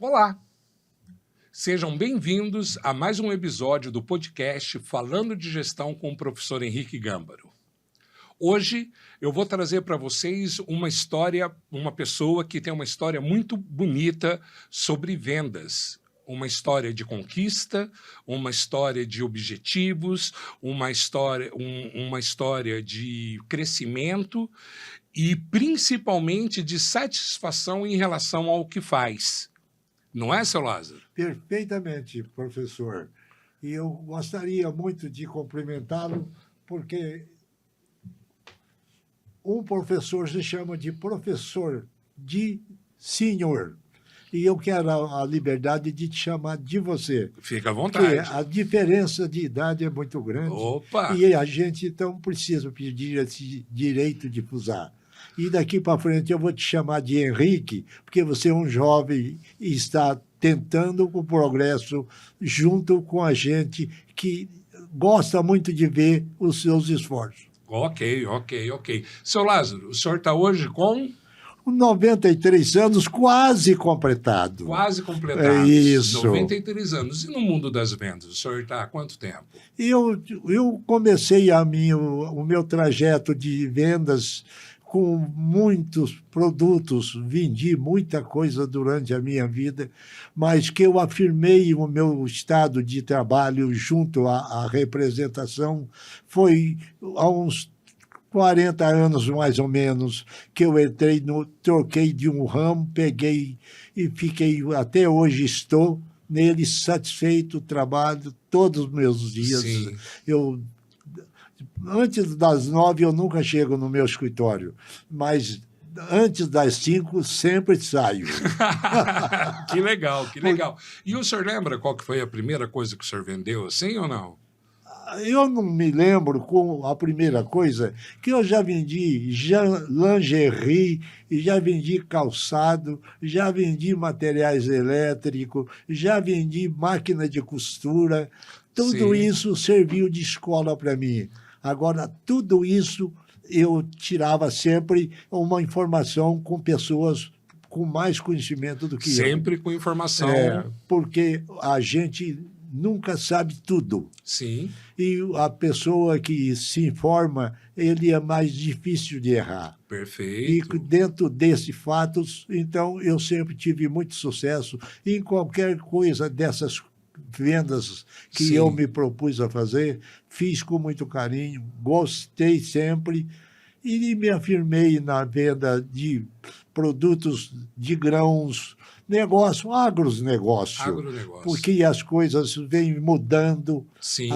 Olá! Sejam bem-vindos a mais um episódio do podcast Falando de Gestão com o professor Henrique Gâmbaro. Hoje eu vou trazer para vocês uma história, uma pessoa que tem uma história muito bonita sobre vendas. Uma história de conquista, uma história de objetivos, uma história de crescimento e principalmente de satisfação em relação ao que faz. Não é, seu Lázaro? Perfeitamente, professor. E eu gostaria muito de cumprimentá-lo, porque um professor se chama de professor de senhor. E eu quero a liberdade de te chamar de você. Fica à vontade. Porque a diferença de idade é muito grande. Opa! E a gente, então, precisa pedir esse direito de usar. E daqui para frente eu vou te chamar de Henrique, porque você é um jovem e está tentando o progresso junto com a gente que gosta muito de ver os seus esforços. Ok. Seu Lázaro, o senhor está hoje com... 93 anos, quase completado. Quase completados. É isso. 93 anos. E no mundo das vendas, o senhor está há quanto tempo? Eu comecei o meu trajeto de vendas com muitos produtos, vendi muita coisa durante a minha vida, mas que eu afirmei o meu estado de trabalho junto à representação foi há uns 40 anos, mais ou menos, que eu troquei de um ramo, peguei e fiquei, até hoje estou nele satisfeito, trabalho todos os meus dias. Sim. Antes das 9 eu nunca chego no meu escritório, mas antes das 5 sempre saio. Que legal. E o senhor lembra qual que foi a primeira coisa que o senhor vendeu, assim ou não? Eu não me lembro com a primeira coisa, que eu já vendi lingerie, já vendi calçado, já vendi materiais elétricos, já vendi máquina de costura. Tudo Sim. Isso serviu de escola para mim. Agora, tudo isso eu tirava sempre uma informação com pessoas com mais conhecimento do que eu. Sempre com informação. Porque a gente nunca sabe tudo. Sim. E a pessoa que se informa, ele é mais difícil de errar. Perfeito. E dentro desses fatos, então, eu sempre tive muito sucesso em qualquer coisa dessas vendas que Sim. eu me propus a fazer, fiz com muito carinho, gostei sempre e me afirmei na venda de produtos de grãos, agronegócio. Porque as coisas vêm mudando. Sim.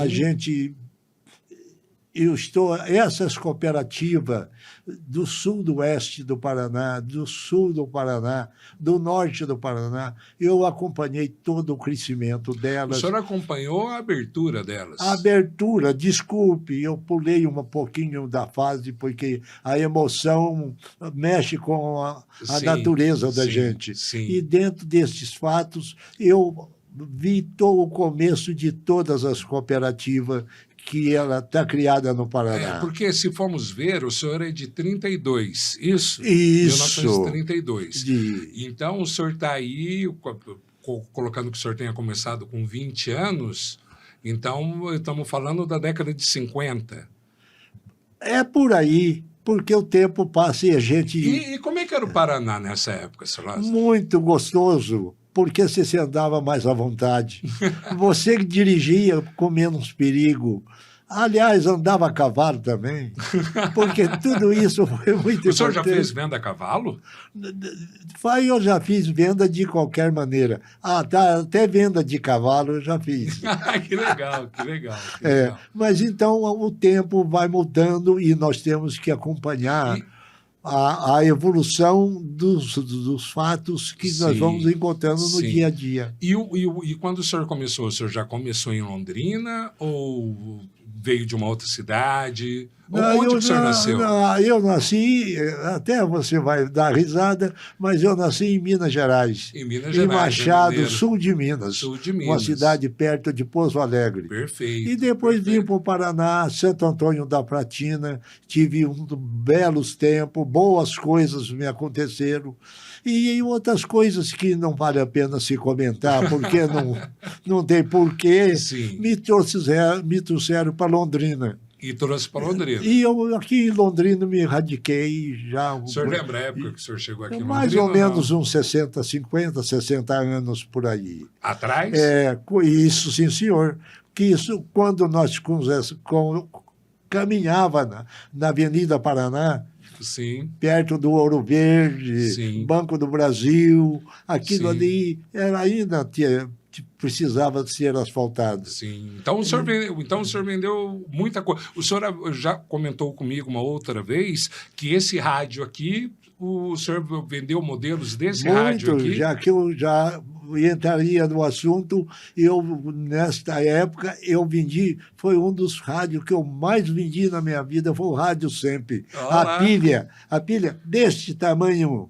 Essas cooperativas do sul do oeste do Paraná, do sul do Paraná, do norte do Paraná, eu acompanhei todo o crescimento delas. O senhor acompanhou a abertura delas? A abertura, desculpe, eu pulei um pouquinho da fase, porque a emoção mexe com a natureza da gente. Sim. E dentro desses fatos, eu vi todo o começo de todas as cooperativas que ela está criada no Paraná. Porque, se formos ver, o senhor é de 32, isso? Isso. 1932. Então, o senhor está aí, colocando que o senhor tenha começado com 20 anos, então estamos falando da década de 50. É por aí, porque o tempo passa e a gente... E como é que era o Paraná nessa época, senhor Lázaro? Muito gostoso, porque você se andava mais à vontade. Você que dirigia com menos perigo. Aliás, andava a cavalo também, porque tudo isso foi muito importante. O senhor já fez venda a cavalo? Eu já fiz venda de qualquer maneira. Até venda de cavalo eu já fiz. Que legal. Mas então o tempo vai mudando e nós temos que acompanhar a evolução dos fatos que nós vamos encontrando no dia a dia. E quando o senhor começou? O senhor já começou em Londrina ou veio de uma outra cidade? Onde que o senhor nasceu? Eu nasci, até você vai dar risada, mas eu nasci em Minas Gerais. Em Minas Em Gerais, Machado, mineiro. sul de Minas. Sul de Uma Minas. cidade perto de Pouso Alegre. Perfeito. E depois vim perfeito. para o Paraná, Santo Antônio da Platina, tive belos tempos, boas coisas me aconteceram. E outras coisas que não vale a pena se comentar, porque não tem porquê, Sim. me trouxeram para Londrina. E trouxe para Londrina. E eu aqui em Londrina me radiquei já. O senhor lembra a época que o senhor chegou aqui em Londrina? Mais ou menos uns 60, 50, 60 anos por aí. Atrás? Isso, sim, senhor. Que isso, quando nós caminhava na Avenida Paraná, Sim. perto do Ouro Verde, Sim. Banco do Brasil, aquilo Sim. ali ainda precisava ser asfaltado. Sim. Então o senhor vendeu muita coisa. O senhor já comentou comigo uma outra vez que esse rádio aqui, o senhor vendeu modelos desse rádio aqui? Já que eu já entraria no assunto, nesta época, foi um dos rádios que eu mais vendi na minha vida, foi o Rádio Sempre. Olá. A pilha deste tamanho.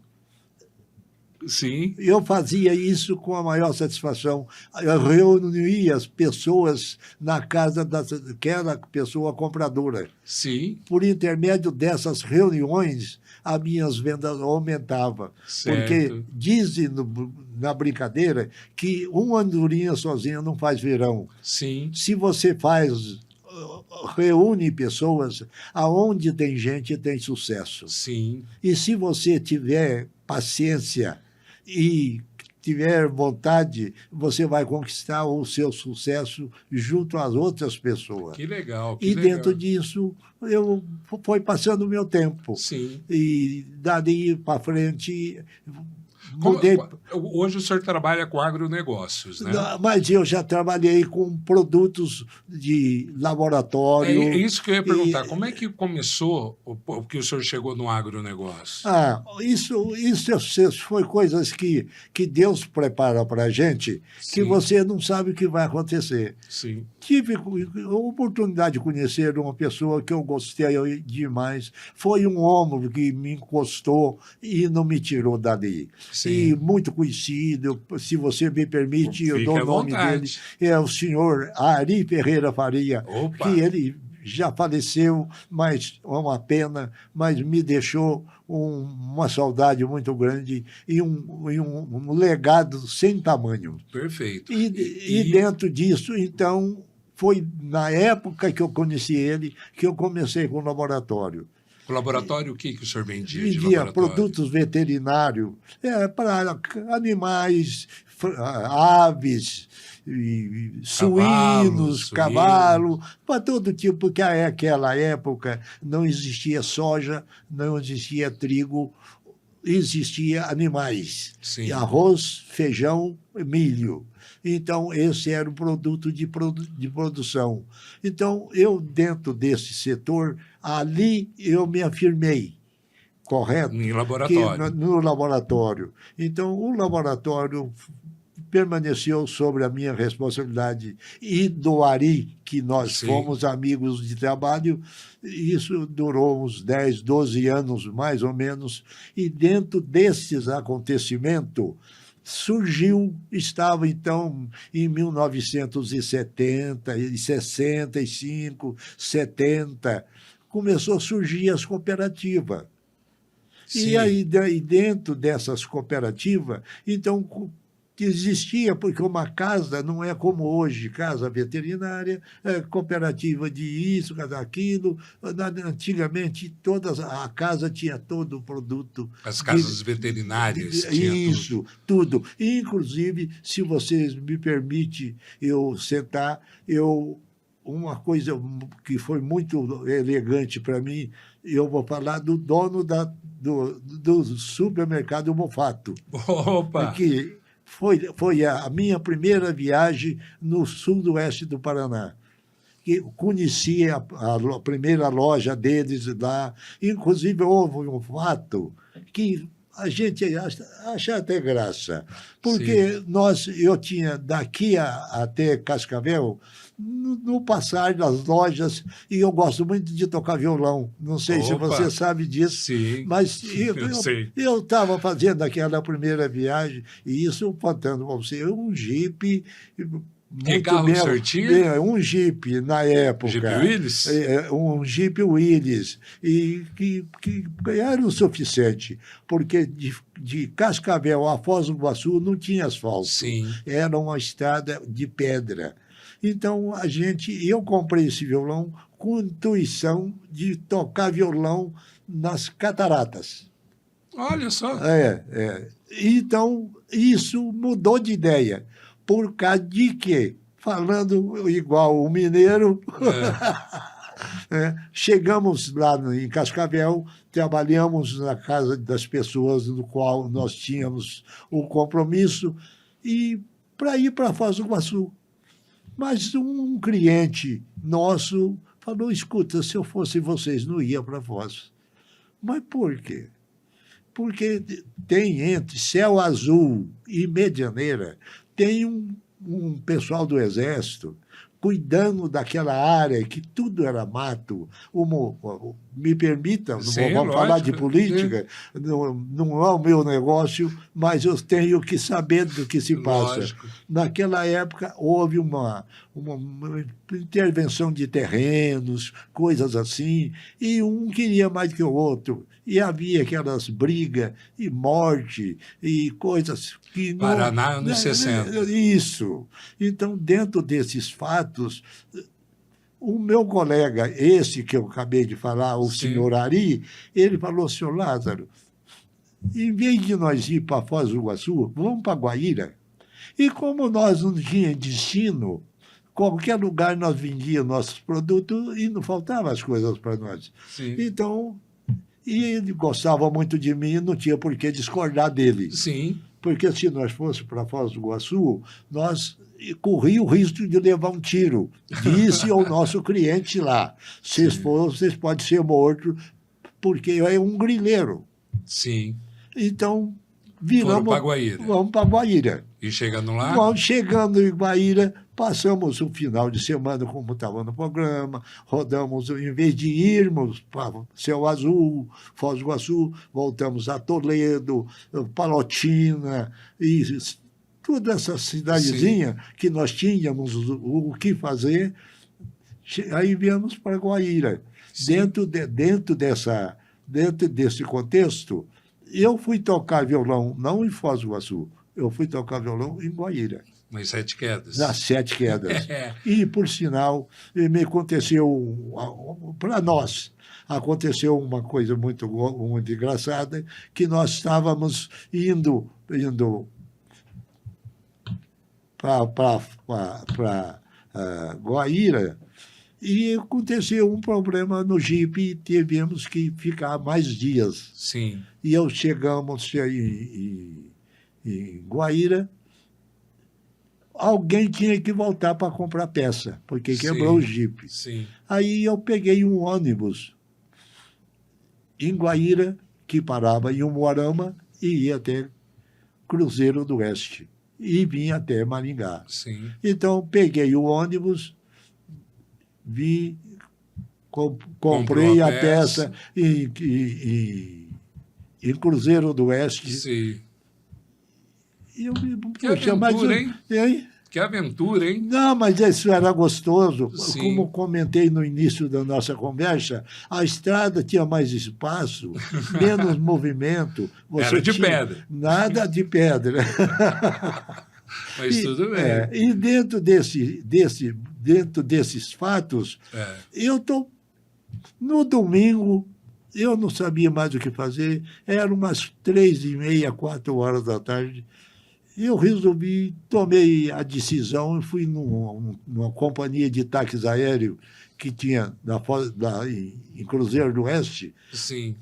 Sim. Eu fazia isso com a maior satisfação. Eu reunia as pessoas na casa daquela pessoa compradora. Sim. Por intermédio dessas reuniões, as minhas vendas aumentavam. Certo. Porque dizem na brincadeira que uma andorinha sozinha não faz verão. Sim. Se você reúne pessoas, aonde tem gente tem sucesso. Sim. E se você tiver paciência e tiver vontade, você vai conquistar o seu sucesso junto às outras pessoas. Que legal. Dentro disso, foi passando o meu tempo. Sim. E dali para frente, Hoje o senhor trabalha com agronegócios, né? Mas eu já trabalhei com produtos de laboratório. É isso que eu ia perguntar. Como é que começou que o senhor chegou no agronegócio? Isso foi coisas que Deus prepara para a gente, que você não sabe o que vai acontecer. Sim. Tive a oportunidade de conhecer uma pessoa que eu gostei demais. Foi um homem que me encostou e não me tirou dali. Sim. E muito conhecido, se você me permite, eu dou o nome dele. É o senhor Ari Ferreira Faria. Opa. Que ele já faleceu, mas é uma pena, mas me deixou uma saudade muito grande e um legado sem tamanho. Perfeito. E dentro disso, então, foi na época que eu conheci ele que eu comecei com o laboratório. O laboratório, o que o senhor vendia de Vendia laboratório? produtos veterinários para animais, aves, suínos, cavalo, para todo tipo, porque naquela época não existia soja, não existia trigo, existia animais. Sim. Arroz, feijão, milho. Então, esse era o produto de produção. Então, eu, dentro desse setor, ali eu me afirmei, correto? Em laboratório. No laboratório. Então, o laboratório permaneceu sobre a minha responsabilidade e do Ari, que nós fomos amigos de trabalho. Isso durou uns 10, 12 anos, mais ou menos. E dentro desses acontecimentos, estava então em 1970, 65, 70, começou a surgir as cooperativas. Sim. E aí, dentro dessas cooperativas, então, existia, porque uma casa não é como hoje, casa veterinária, cooperativa de isso, daquilo. Antigamente, a casa tinha todo o produto. As casas veterinárias. Isso, tudo. Inclusive, se vocês me permitem eu sentar, uma coisa que foi muito elegante para mim, eu vou falar do dono do supermercado Mofato. Opa! Que foi a minha primeira viagem no sudoeste do Paraná. Que conheci a primeira loja deles lá. Inclusive, houve um fato que a gente acha até graça, porque Sim. eu tinha daqui até Cascavel, no passar das lojas, e eu gosto muito de tocar violão. Não sei se você Opa! sabe disso, Sim, mas eu sei. eu estava fazendo aquela primeira viagem, e isso, contando para você, um Jeep Que muito carro bem, o senhor tinha? um Jeep na Jeep época, Willys? um Jeep Willys, e que era o suficiente, porque de Cascavel a Foz do Iguaçu não tinha asfalto, Sim. era uma estrada de pedra. Então, eu comprei esse violão com intuição de tocar violão nas cataratas. Olha só. Então, isso mudou de ideia. Por causa de quê? Falando igual o mineiro, chegamos lá em Cascavel, trabalhamos na casa das pessoas no qual nós tínhamos um compromisso, e para ir para Foz do Iguaçu. Mas um cliente nosso falou, escuta, se eu fosse vocês, não ia para Foz. Mas por quê? Porque tem entre Céu Azul e Medianeira, tem um pessoal do Exército cuidando daquela área que tudo era mato. Me permita, não Sim, vamos falar de lógico. política, não é o meu negócio, mas eu tenho que saber do que se passa. Lógico. Naquela época, houve uma intervenção de terrenos, coisas assim, e um queria mais que o outro. E havia aquelas brigas e morte e coisas que não... Paraná, anos 60. Isso. Então, dentro desses fatos, o meu colega, esse que eu acabei de falar, o senhor Ari, ele falou, senhor Lázaro, em vez de nós ir para Foz do Iguaçu, vamos para Guaíra. E como nós não tínhamos destino, qualquer lugar nós vendíamos nossos produtos e não faltavam as coisas para nós. Sim. Então, e ele gostava muito de mim, não tinha por que discordar dele. Sim. Porque se nós fôssemos para Foz do Iguaçu, nós corríamos o risco de levar um tiro. Disse o nosso cliente lá. Vocês podem ser mortos, porque é um grileiro. Sim. Então, viramos... Vamos para Guaíra. E chegando lá? Vamos chegando em Guaíra, passamos o final de semana, como estava no programa, rodamos, em vez de irmos para Céu Azul, Foz do Iguaçu, voltamos a Toledo, Palotina, e toda essa cidadezinha que nós tínhamos o que fazer, aí viemos para Guaíra. Dentro desse contexto, eu fui tocar violão, não em Foz do Iguaçu, eu fui tocar violão em Guaíra. Nas Sete Quedas. Nas Sete Quedas. E, por sinal, me aconteceu, para nós, aconteceu uma coisa muito engraçada, que nós estávamos indo para Guaíra, e aconteceu um problema no Jeep e tivemos que ficar mais dias. Sim. E chegamos em Guaíra, alguém tinha que voltar para comprar peça, porque quebrou o Jeep. Sim. Aí eu peguei um ônibus em Guaíra, que parava em Umuarama e ia até Cruzeiro do Oeste, e vinha até Maringá. Sim. Então, peguei o ônibus, comprei a peça em Cruzeiro do Oeste. Sim. Que aventura, hein? Que aventura, hein? Não, mas isso era gostoso. Sim. Como comentei no início da nossa conversa, a estrada tinha mais espaço, menos movimento. Era de pedra. Nada de pedra. Mas tudo bem. E dentro desses fatos, eu estou... No domingo, eu não sabia mais o que fazer, eram umas 3h30, 4 da tarde. Eu resolvi, tomei a decisão e fui numa companhia de táxis aéreo que tinha em Cruzeiro do Oeste. Sim.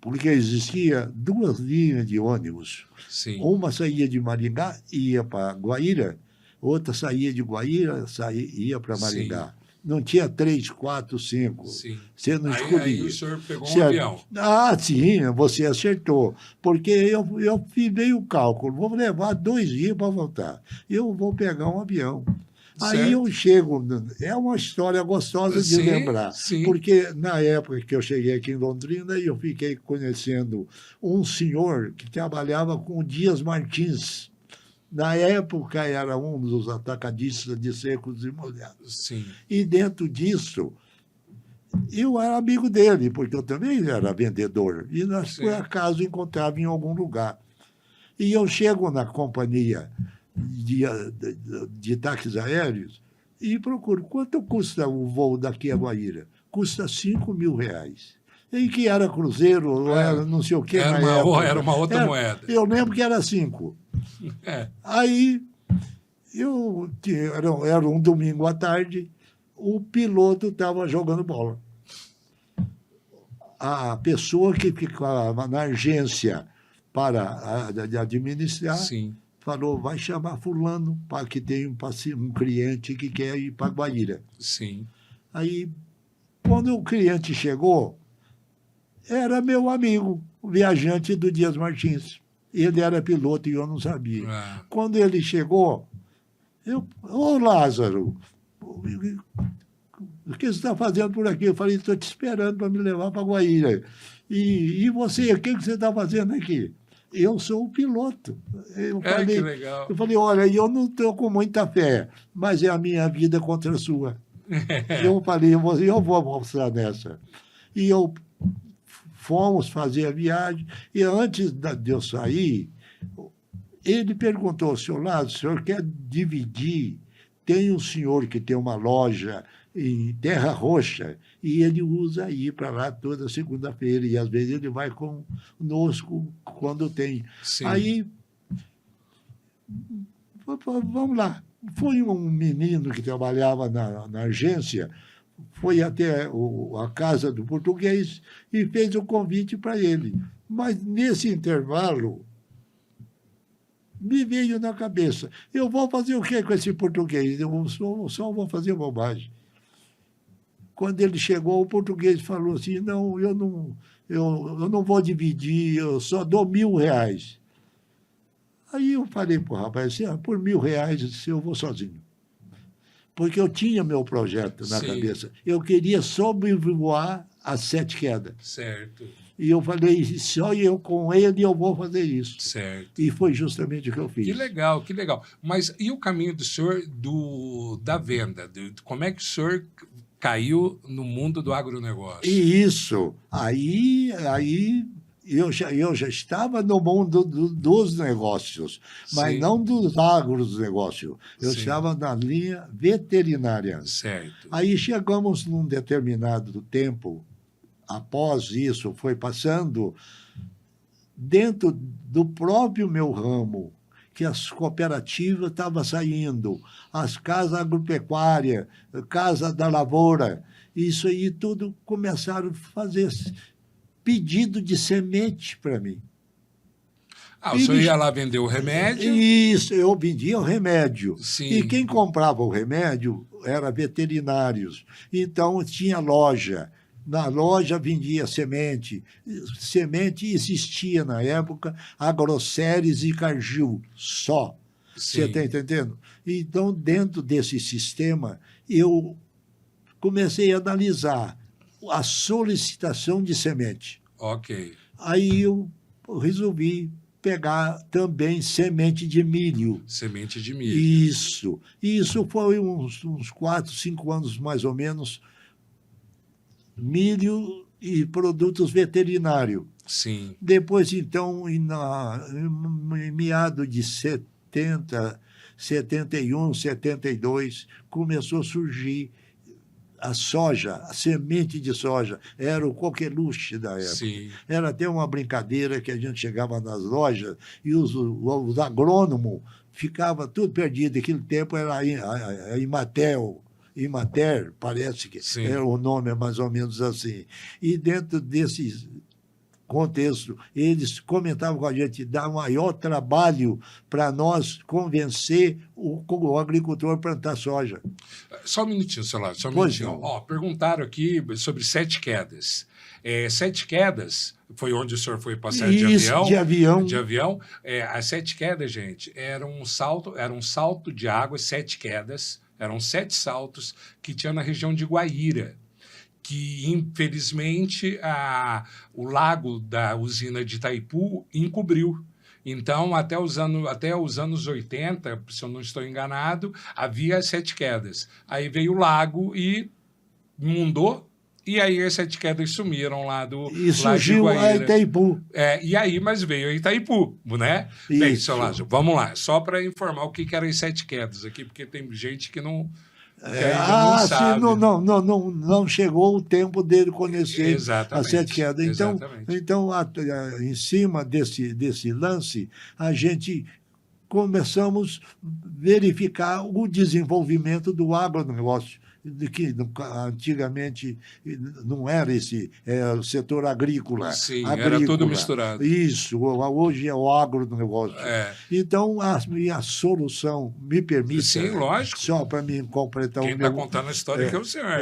Porque existia 2 linhas de ônibus. Sim. Uma saía de Maringá e ia para Guaíra, outra saía de Guaíra e ia para Maringá. Não tinha 3, 4, 5. Sim. Você não Aí escolhia. o senhor pegou um Certo. avião. Ah, sim, você acertou. Porque eu fiz o cálculo, vou levar 2 dias para voltar. Eu vou pegar um avião. Aí eu Certo. chego, é uma história gostosa de Sim, lembrar, sim. porque na época que eu cheguei aqui em Londrina, eu fiquei conhecendo um senhor que trabalhava com o Dias Martins. Na época era um dos atacadistas de secos e molhados. Sim. E dentro disso, eu era amigo dele, porque eu também era vendedor. E nós, Sim. por acaso, encontrava em algum lugar. E eu chego na companhia de táxis aéreos e procuro quanto custa o voo daqui a Guaíra. Custa R$ 5.000. E que era cruzeiro, ou era não sei o que na época. Era uma outra moeda. Eu lembro que era 5. É. Aí, era um domingo à tarde, o piloto estava jogando bola. A pessoa que ficava na agência para administrar, Sim. falou, vai chamar fulano, para que tem um cliente que quer ir para Guaíra. Sim. Aí, quando o cliente chegou, era meu amigo, o viajante do Dias Martins. Ele era piloto e eu não sabia. Ah. Quando ele chegou, ô Lázaro, o que você está fazendo por aqui? Eu falei, estou te esperando para me levar para Guaíra. E você, o que você está fazendo aqui? Eu sou o piloto. Que legal. Eu falei, olha, eu não estou com muita fé, mas é a minha vida contra a sua. Eu falei, eu vou mostrar nessa. E fomos fazer a viagem, e antes de eu sair, ele perguntou, senhor Lázaro, o senhor quer dividir? Tem um senhor que tem uma loja em Terra Roxa, e ele usa ir para lá toda segunda-feira, e às vezes ele vai conosco quando tem. Sim. Aí, vamos lá. Foi um menino que trabalhava na agência, foi até a casa do português e fez o convite para ele. Mas, nesse intervalo, me veio na cabeça, eu vou fazer o quê com esse português? Eu só vou fazer bobagem. Quando ele chegou, o português falou assim, não, eu não vou dividir, eu só dou R$ 1.000. Aí eu falei para o rapaz, assim, por R$ 1.000 eu vou sozinho. Porque eu tinha meu projeto na cabeça. Eu queria sobrevoar as 7 quedas. Certo. E eu falei, só eu com ele eu vou fazer isso. Certo. E foi justamente o que eu fiz. Que legal, que legal. Mas e o caminho do senhor da venda? Como é que o senhor caiu no mundo do agronegócio? E isso. Aí eu já estava no mundo dos negócios, mas Sim. não dos agronegócios. Eu Sim. estava na linha veterinária. Certo. Aí chegamos num determinado tempo, após isso, foi passando dentro do próprio meu ramo, que as cooperativas estavam saindo, as casas agropecuárias, Casa da Lavoura, isso aí tudo começaram a fazer pedido de semente para mim. Ah, o senhor ia lá vender o remédio? Isso, eu vendia o remédio. Sim. E quem comprava o remédio era veterinários. Então, tinha loja. Na loja vendia semente. Semente existia na época, Agroceres e Cargill, só. Você está entendendo? Então, dentro desse sistema, eu comecei a analisar a solicitação de semente. Ok. Aí eu resolvi pegar também semente de milho. Semente de milho. Isso. Isso foi uns 4, 5 anos, mais ou menos, milho e produtos veterinários. Sim. Depois, então, em meados de 70, 71, 72, começou a surgir a soja, a semente de soja. Era o coqueluche da época. Sim. Era até uma brincadeira que a gente chegava nas lojas e os agrônomos ficavam tudo perdido. Naquele tempo era a Imater, parece que era o nome, mais ou menos assim. E dentro desses contexto, eles comentavam com a gente, dá maior trabalho para nós convencer o agricultor a plantar soja. Só um minutinho, celular, só um Pois minutinho. não. Ó, perguntaram aqui sobre Sete Quedas. Sete Quedas foi onde o senhor foi passear de Isso, avião. de avião. De avião. As Sete Quedas, gente, era um salto de água, Sete Quedas, eram 7 saltos que tinha na região de Guaíra, que, infelizmente, o lago da usina de Itaipu encobriu. Então, até os anos 80, se eu não estou enganado, havia 7 quedas. Aí veio o lago e inundou, e aí as 7 quedas sumiram lá E lá de surgiu a Guaíra. Itaipu. E aí, mas veio a Itaipu, né? Isso. Bem, seu Lázaro, vamos lá. Só para informar o que eram as 7 quedas aqui, porque tem gente que não... Sim, não chegou o tempo dele conhecer Exatamente, as 7 quedas. exatamente. Então em cima desse lance, a gente começamos a verificar o desenvolvimento do agronegócio, de que antigamente não era o setor agrícola. Sim, era tudo misturado. Isso, hoje é o agronegócio. Então, a minha solução, me permita... Sim, lógico. Só para me completar Quem está contando a história que é o senhor.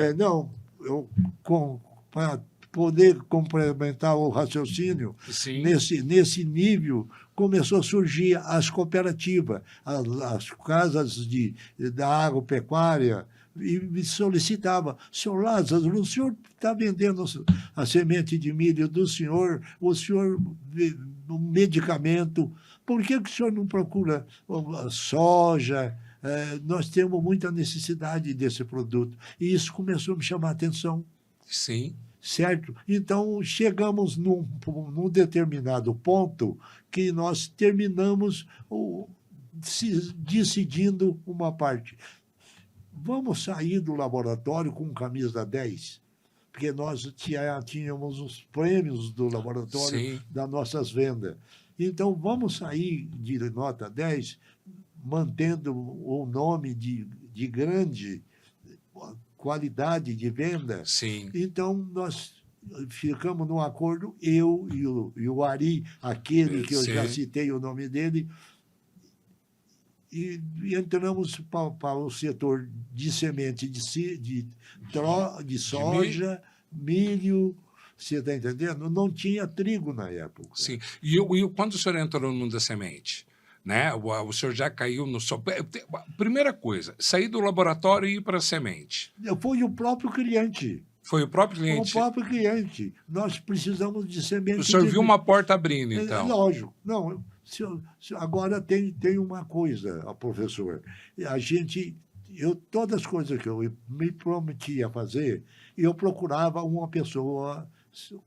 Para poder complementar o raciocínio, Sim. nesse nível começou a surgir as cooperativas, as casas da agropecuária, e me solicitava, senhor Lázaro, o senhor está vendendo a semente de milho do senhor, o senhor um medicamento, por que o senhor não procura soja? Nós temos muita necessidade desse produto. E isso começou a me chamar a atenção. Sim. Certo? Então, chegamos num determinado ponto que nós terminamos decidindo uma parte. Vamos sair do laboratório com camisa 10, porque nós tínhamos os prêmios do laboratório. Sim. Das nossas vendas. Então, vamos sair de nota 10, mantendo o nome de grande qualidade de venda. Sim. Então, nós ficamos num acordo, eu e o Ari, aquele que eu já citei o nome dele, e entramos para o setor de semente de soja, milho. Você está entendendo? Não tinha trigo na época. Sim. E quando o senhor entrou no mundo da semente? Né? O senhor já caiu no... Primeira coisa, sair do laboratório e ir para a semente. Foi o próprio cliente. Foi o próprio cliente? Foi o próprio cliente. Nós precisamos de semente. O senhor viu uma porta abrindo, então? Lógico. Não, agora tem uma coisa, professor. Todas as coisas que eu me prometia fazer, eu procurava uma pessoa...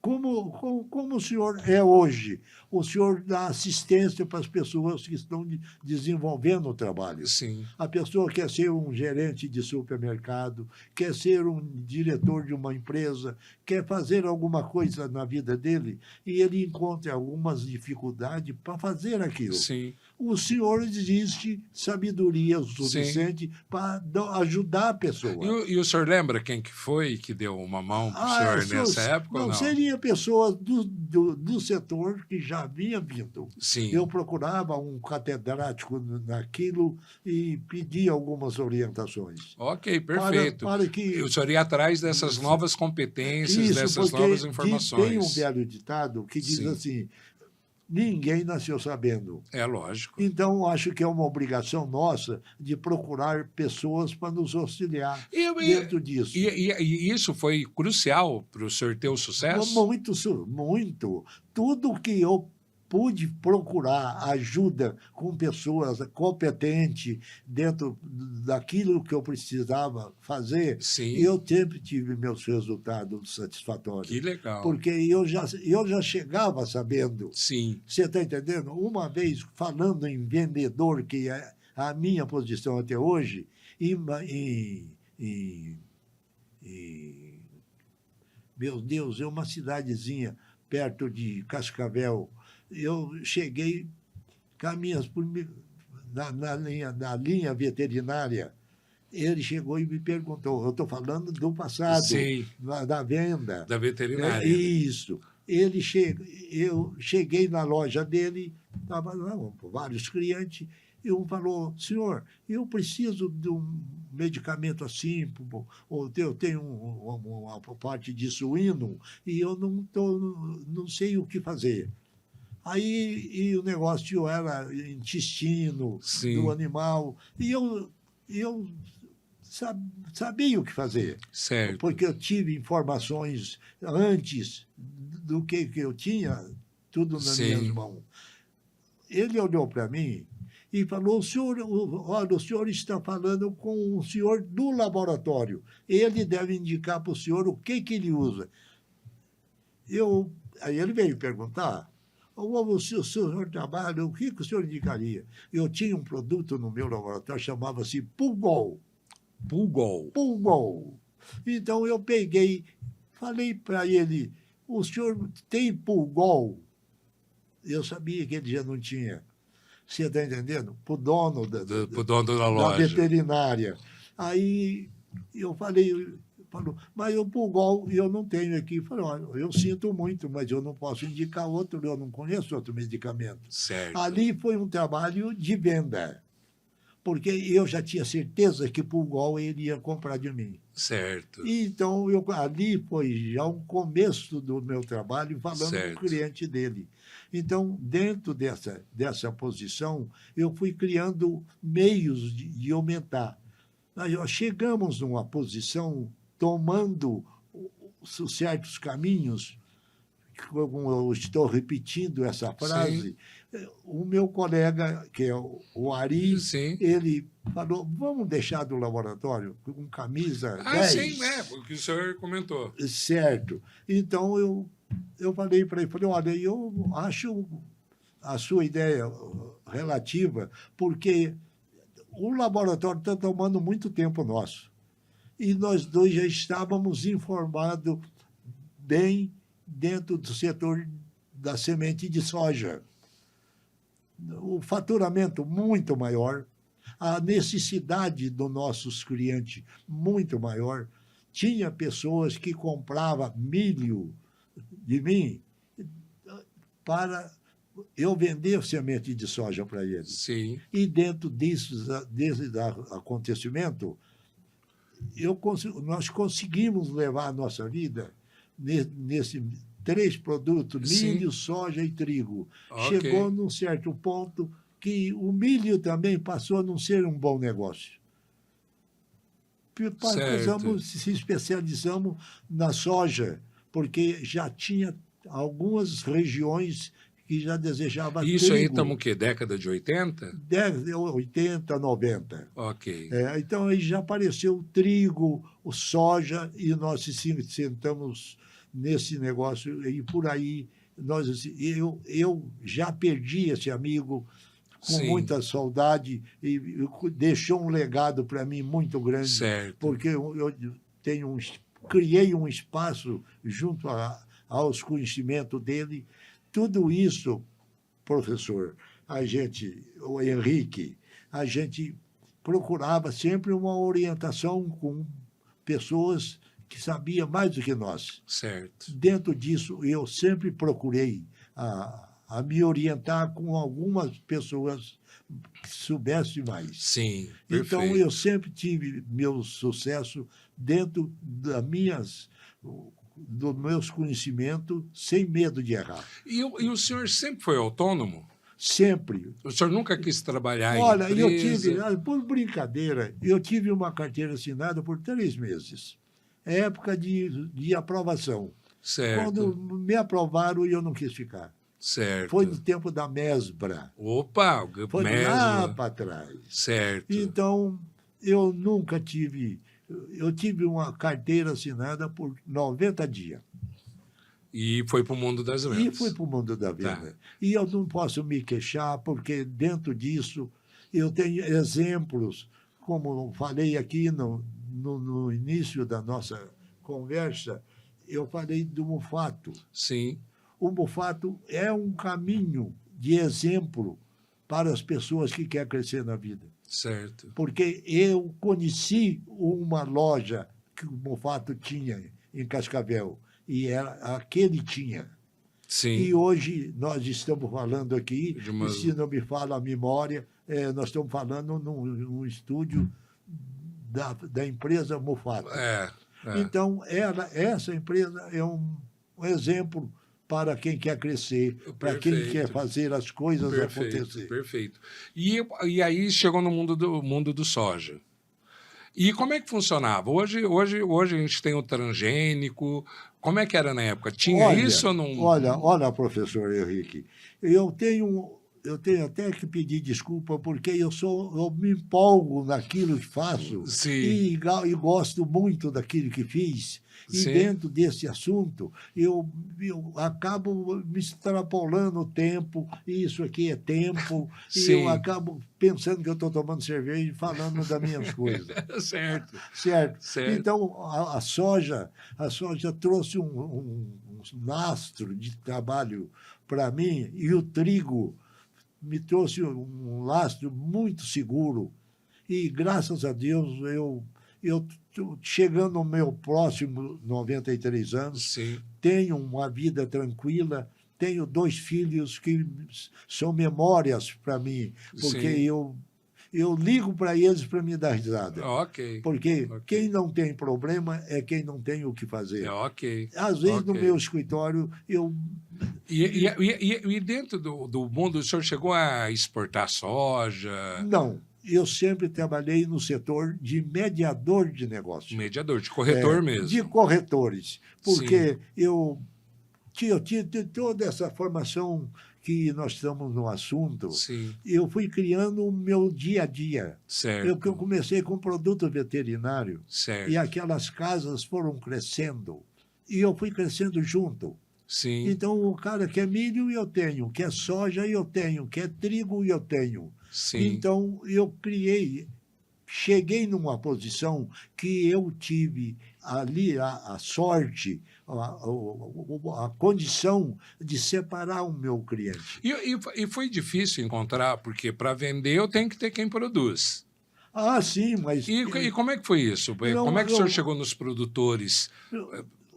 Como o senhor é hoje, o senhor dá assistência para as pessoas que estão desenvolvendo o trabalho. Sim. A pessoa quer ser um gerente de supermercado, quer ser um diretor de uma empresa, quer fazer alguma coisa na vida dele e ele encontra algumas dificuldades para fazer aquilo. Sim. O senhor existe sabedoria o suficiente para ajudar a pessoa. E o senhor lembra quem que foi que deu uma mão para o senhor nessa época? Não, seria pessoas do setor que já havia vindo. Sim. Eu procurava um catedrático naquilo e pedia algumas orientações. Ok, perfeito. Para que... O senhor ia atrás dessas novas competências, dessas novas informações. Tem um velho ditado que diz assim... Ninguém nasceu sabendo. É lógico. Então, acho que é uma obrigação nossa de procurar pessoas para nos auxiliar dentro disso. E isso foi crucial para o senhor ter o sucesso? Muito. Tudo que eu pude procurar ajuda com pessoas competentes dentro daquilo que eu precisava fazer, Sim. Eu sempre tive meus resultados satisfatórios. Que legal. Porque eu já chegava sabendo. Sim. Você está entendendo? Uma vez, falando em vendedor, que é a minha posição até hoje, meu Deus, é uma cidadezinha perto de Cascavel. Eu cheguei na linha veterinária. Ele chegou e me perguntou, eu estou falando do passado, Sim. da venda. Da veterinária. Isso. eu cheguei na loja dele, estava vários clientes, e um falou, senhor, eu preciso de um medicamento assim, ou eu tenho uma parte de suíno, e eu não sei o que fazer. Aí e o negócio era intestino do Sim, animal, e eu sabia o que fazer, certo. porque eu tive informações antes do que eu tinha, tudo nas minhas Sim. mãos. Ele olhou para mim e falou, olha, o senhor está falando com o senhor do laboratório. Ele deve indicar para o senhor o que ele usa. Aí ele veio perguntar, o senhor trabalha, o que o senhor indicaria? Eu tinha um produto no meu laboratório, chamava-se Pulgol. Pulgol. Pulgol. Então eu peguei, falei para ele, o senhor tem Pulgol? Eu sabia que ele já não tinha. Você está entendendo? Para o dono Pro dono da da loja. veterinária. Aí eu falei, falou, mas o Pulgol eu não tenho aqui. Falei, olha, eu sinto muito, mas eu não posso indicar outro, eu não conheço outro medicamento. Certo. Ali foi um trabalho de venda, porque eu já tinha certeza que Pulgol ele ia comprar de mim. Certo. Então, ali foi já um começo do meu trabalho falando Certo. com o cliente dele. Então, dentro dessa posição, eu fui criando meios de aumentar. Nós chegamos numa posição tomando certos caminhos, como eu estou repetindo essa frase, o meu colega, que é o Ari, Sim. ele falou, vamos deixar do laboratório com camisa 10. Sim, o que o senhor comentou. Certo. Então, eu falei para ele, olha, eu acho a sua ideia relativa, porque o laboratório está tomando muito tempo nosso. E nós dois já estávamos informados bem dentro do setor da semente de soja. O faturamento muito maior, a necessidade dos nossos clientes muito maior. Tinha pessoas que compravam milho de mim para eu vender semente de soja para eles. Sim. E dentro desse acontecimento, nós conseguimos levar a nossa vida nesse 3 produtos, milho, soja e trigo. Okay. Chegou num certo ponto que o milho também passou a não ser um bom negócio. Se especializamos na soja, porque já tinha algumas regiões que já desejavam trigo. Isso aí estamos o quê? Década de 80? 80, 90. Ok. Então, aí já apareceu o trigo, o soja, e nós sentamos nesse negócio, e por aí eu já perdi esse amigo com muita saudade, e deixou um legado para mim muito grande, certo. porque eu criei um espaço junto aos conhecimentos dele. Tudo isso, professor, o Henrique, a gente procurava sempre uma orientação com pessoas que sabiam mais do que nós. Certo. Dentro disso, eu sempre procurei a me orientar com algumas pessoas que soubessem mais. Sim, então, perfeito. Eu sempre tive meu sucesso dentro dos meus conhecimentos, sem medo de errar. E o senhor sempre foi autônomo? Sempre. O senhor nunca quis trabalhar em Olha, empresa? por brincadeira, eu tive uma carteira assinada por 3 meses. Época de aprovação. Certo. Quando me aprovaram, eu não quis ficar. Certo. Foi no tempo da Mesbra. Opa, foi Mesbra. Lá para trás. Certo. Então, eu nunca tive... Eu tive uma carteira assinada por 90 dias. E foi para o mundo das vendas. E fui para o mundo da venda. Tá. E eu não posso me queixar, porque dentro disso eu tenho exemplos, como eu falei aqui no início da nossa conversa, eu falei do Mufato. Sim. O Mufato é um caminho de exemplo para as pessoas que querem crescer na vida. Certo. Porque eu conheci uma loja que o Mufato tinha em Cascavel, e a que ele tinha. Sim. E hoje nós estamos falando aqui, De uma... se não me fala a memória, nós estamos falando num estúdio da empresa Mufato. Então, essa empresa é um exemplo para quem quer crescer, para quem quer fazer as coisas acontecer. Perfeito. E aí chegou no mundo do soja. E como é que funcionava? Hoje a gente tem o transgênico. Como é que era na época? Tinha isso ou não? Olha, professor Henrique, eu tenho até que pedir desculpa, porque eu me empolgo naquilo que faço e gosto muito daquilo que fiz. E dentro desse assunto, eu acabo me extrapolando o tempo, e isso aqui é tempo, e eu acabo pensando que eu estou tomando cerveja e falando das minhas coisas. Certo. Então, a soja trouxe um lastro de trabalho para mim, e o trigo me trouxe um lastro muito seguro. E, graças a Deus, eu chegando ao meu próximo 93 anos, tenho uma vida tranquila, tenho 2 filhos que são memórias para mim, porque eu ligo para eles para me dar risada. Porque quem não tem problema é quem não tem o que fazer. Às vezes, no meu escritório, eu... E dentro do mundo, o senhor chegou a exportar soja? Não. Eu sempre trabalhei no setor de mediador de negócio. Mediador, de corretor mesmo. De corretores. Porque eu tinha toda essa formação que nós estamos no assunto. Eu fui criando o meu dia a dia. Eu comecei com produto veterinário. E aquelas casas foram crescendo. E eu fui crescendo junto. Então, o cara quer milho, eu tenho. Quer soja, eu tenho. Quer trigo, eu tenho. Então, eu cheguei numa posição que eu tive ali a sorte, a condição de separar o meu cliente. E foi difícil encontrar, porque para vender eu tenho que ter quem produz. Sim, mas... E como é que foi isso? Como é que o senhor chegou nos produtores?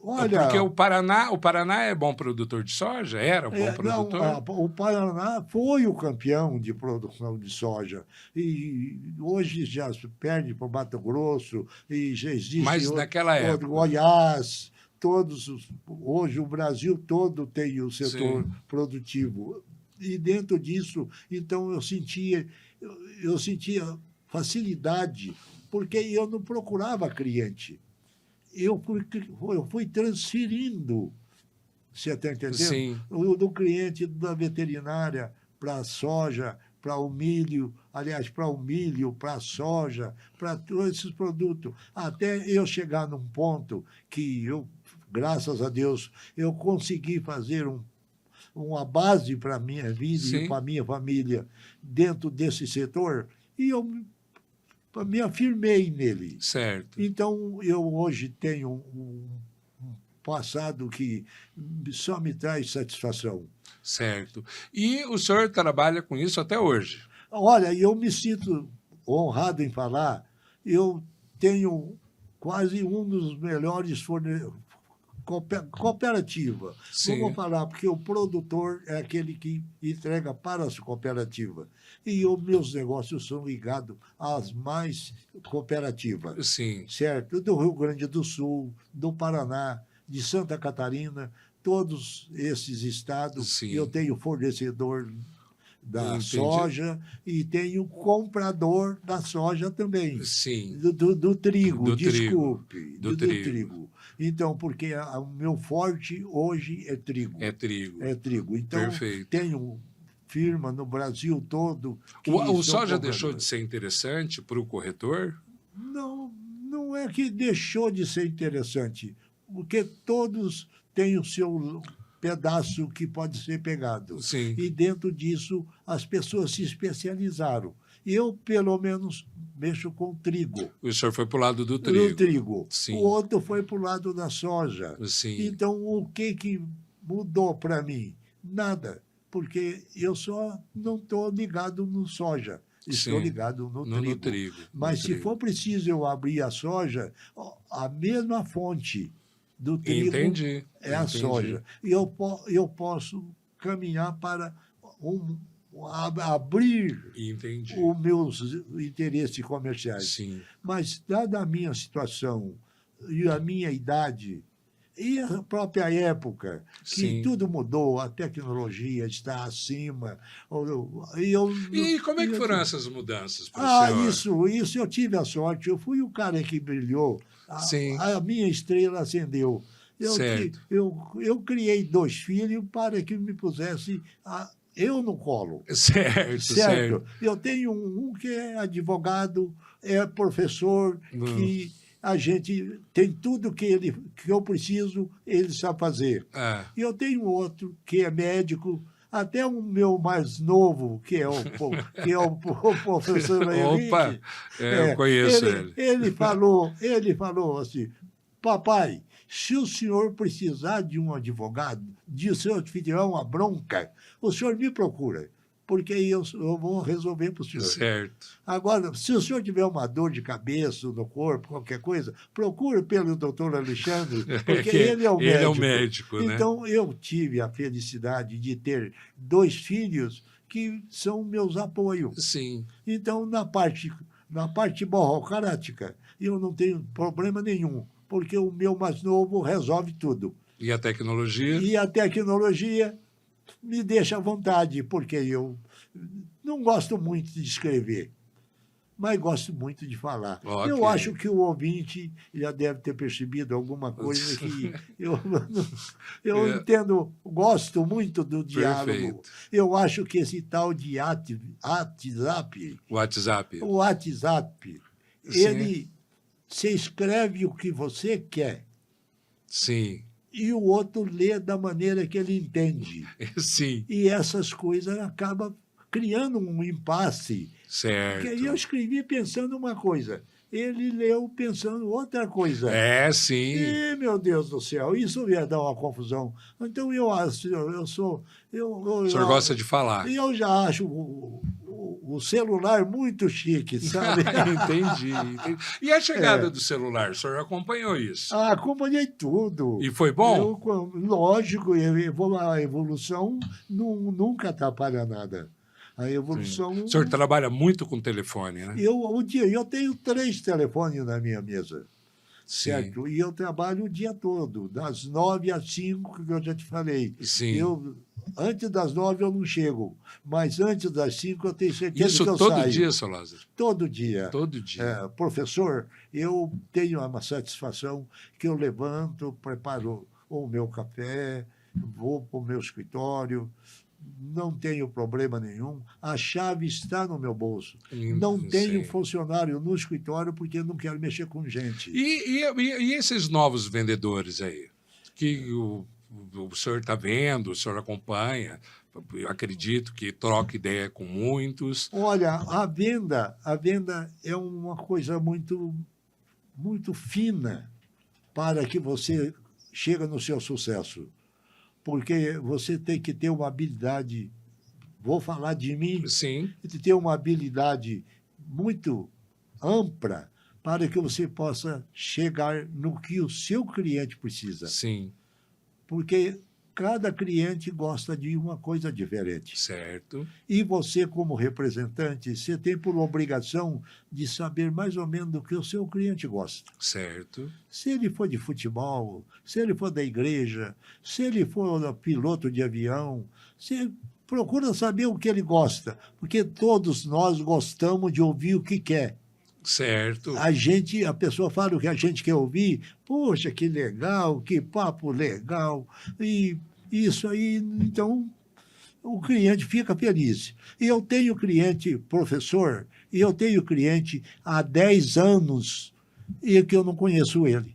Olha, porque o Paraná é bom produtor de soja? Era bom produtor? O Paraná foi o campeão de produção de soja. E hoje já perde para o Mato Grosso, e já existe... Mas naquela época... Goiás, hoje o Brasil todo tem o setor produtivo. E dentro disso, então, eu sentia facilidade, porque eu não procurava cliente. Eu fui transferindo, você está entendendo? Do cliente da veterinária para a soja, para o milho, para a soja, para todos esses produtos. Até eu chegar num ponto que graças a Deus, eu consegui fazer uma base para a minha vida e para a minha família dentro desse setor, e eu me afirmei nele. Então, eu hoje tenho um passado que só me traz satisfação. E o senhor trabalha com isso até hoje? Olha, eu me sinto honrado em falar, eu tenho quase um dos melhores cooperativa. Vamos falar, porque o produtor é aquele que entrega para as cooperativas. E os meus negócios são ligados às mais cooperativas. Certo? Do Rio Grande do Sul, do Paraná, de Santa Catarina, todos esses estados, eu tenho fornecedor da soja e tenho comprador da soja também. Do trigo, do trigo. Então, porque o meu forte hoje é trigo. Então, tenho firma no Brasil todo. O soja deixou de ser interessante para o corretor? Não é que deixou de ser interessante, porque todos têm o seu pedaço que pode ser pegado. E dentro disso, as pessoas se especializaram. Eu, pelo menos, mexo com trigo. O senhor foi para o lado do trigo. O outro foi para o lado da soja. Então, o que mudou para mim? Nada, porque eu só não estou ligado no soja. Estou ligado no trigo. Mas se for preciso eu abrir a soja, a mesma fonte do trigo Entendi. é a soja. E eu posso caminhar para abrir Entendi. os meus interesses comerciais. Sim. Mas, dada a minha situação e a minha idade, e a própria época, que Sim. tudo mudou, a tecnologia está acima. E como é que foram essas mudanças para o senhor? Isso eu tive a sorte. Eu fui o cara que brilhou. Sim. A minha estrela acendeu. Certo. Eu criei 2 filhos para que me pusesse eu no colo. Certo. Eu tenho um que é advogado, é professor, que a gente tem tudo que eu preciso, ele sabe fazer. E eu tenho outro que é médico, até o meu mais novo, que é o professor Henrique. Opa, eu conheço ele. Ele falou assim, papai, se o senhor precisar de um advogado, de o senhor tiver uma bronca, o senhor me procura, porque eu vou resolver para o senhor. Certo. Agora, se o senhor tiver uma dor de cabeça no corpo, qualquer coisa, procure pelo doutor Alexandre, porque ele é o médico. Ele é o médico, né? Então, eu tive a felicidade de ter 2 filhos que são meus apoios. Sim. Então, na parte burocrática, eu não tenho problema nenhum, porque o meu mais novo resolve tudo. E a tecnologia? E a tecnologia me deixa à vontade, porque eu não gosto muito de escrever, mas gosto muito de falar. Okay. Eu acho que o ouvinte já deve ter percebido alguma coisa que eu entendo, gosto muito do diálogo. Perfeito. Eu acho que esse tal de WhatsApp, ele, você escreve o que você quer. Sim. E o outro lê da maneira que ele entende. Sim. E essas coisas acabam criando um impasse. Certo. Porque aí eu escrevi pensando uma coisa, ele leu pensando outra coisa. Sim. E, meu Deus do céu, isso ia dar uma confusão. Então, o senhor gosta de falar. E eu já acho o celular muito chique, sabe? Entendi. E a chegada do celular, o senhor acompanhou isso? Acompanhei tudo. E foi bom? Lógico, a evolução nunca atrapalha nada. A evolução... Sim. O senhor trabalha muito com telefone, né? Eu tenho 3 telefones na minha mesa. Sim. Certo? E eu trabalho o dia todo, das 9 às 5, que eu já te falei. Sim. Antes das 9 eu não chego, mas antes das 5 eu tenho certeza que eu saio. Isso todo dia, seu Lázaro? Todo dia. Todo dia. Professor, eu tenho uma satisfação que eu levanto, preparo o meu café, vou para o meu escritório, não tenho problema nenhum, a chave está no meu bolso. Não tenho funcionário no escritório porque não quero mexer com gente. E esses novos vendedores aí? Que o senhor está vendo, o senhor acompanha, eu acredito que troca ideia com muitos. Olha, a venda é uma coisa muito, muito fina para que você chegue no seu sucesso. Porque você tem que ter uma habilidade, vou falar de mim, Sim. de ter uma habilidade muito ampla para que você possa chegar no que o seu cliente precisa. Sim. Porque cada cliente gosta de uma coisa diferente. Certo. E você, como representante, você tem por obrigação de saber mais ou menos do que o seu cliente gosta. Certo. Se ele for de futebol, se ele for da igreja, se ele for piloto de avião, você procura saber o que ele gosta, porque todos nós gostamos de ouvir o que quer. Certo. A pessoa fala o que a gente quer ouvir, poxa, que legal, que papo legal, e isso aí, então o cliente fica feliz. E eu tenho cliente professor, e eu tenho cliente há 10 anos e que eu não conheço ele.